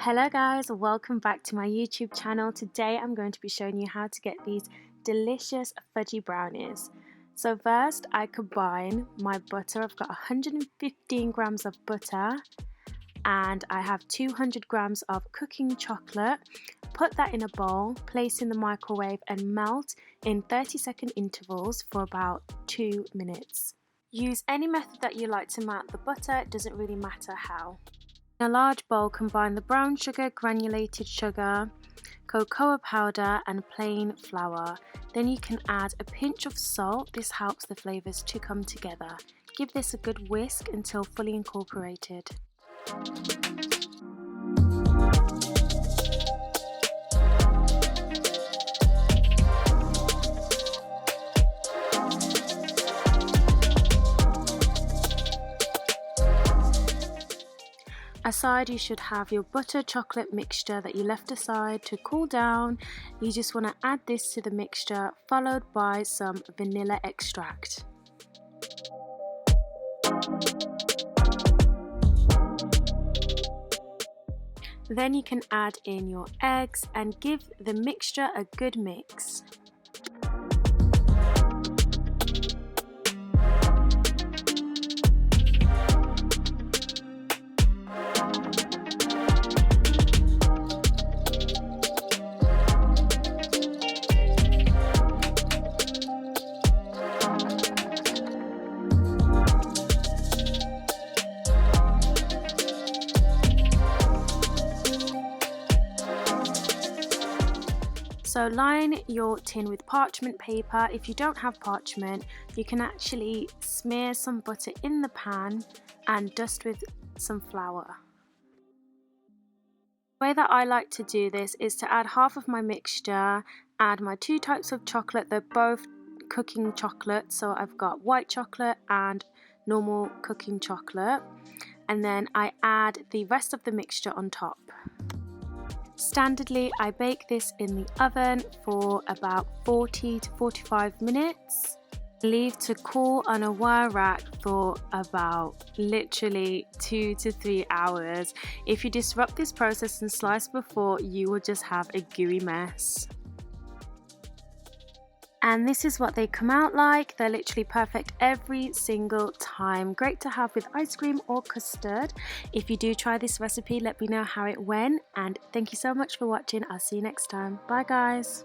Hello guys, welcome back to my YouTube channel. Today I'm going to be showing you how to get these delicious fudgy brownies. So first I combine my butter. I've got 115 grams of butter and I have 200 grams of cooking chocolate. Put that in a bowl, place in the microwave and melt in 30-second intervals for about 2 minutes. Use any method that you like to melt the butter, it doesn't really matter how. In a large bowl, combine the brown sugar, granulated sugar, cocoa powder and plain flour. Then you can add a pinch of salt. This helps the flavours to come together. Give this a good whisk until fully incorporated. Aside, you should have your butter chocolate mixture that you left aside to cool down. You just want to add this to the mixture, followed by some vanilla extract. Then you can add in your eggs and give the mixture a good mix. So line your tin with parchment paper. If you don't have parchment, you can actually smear some butter in the pan and dust with some flour. The way that I like to do this is to add half of my mixture, add my 2 types of chocolate. They're both cooking chocolate, so I've got white chocolate and normal cooking chocolate, and then I add the rest of the mixture on top. Standardly, I bake this in the oven for about 40 to 45 minutes. Leave to cool on a wire rack for about literally 2 to 3 hours. If you disrupt this process and slice before, you will just have a gooey mess. And this is what they come out like. They're literally perfect every single time. Great to have with ice cream or custard. If you do try this recipe, let me know how it went. And thank you so much for watching. I'll see you next time. Bye guys.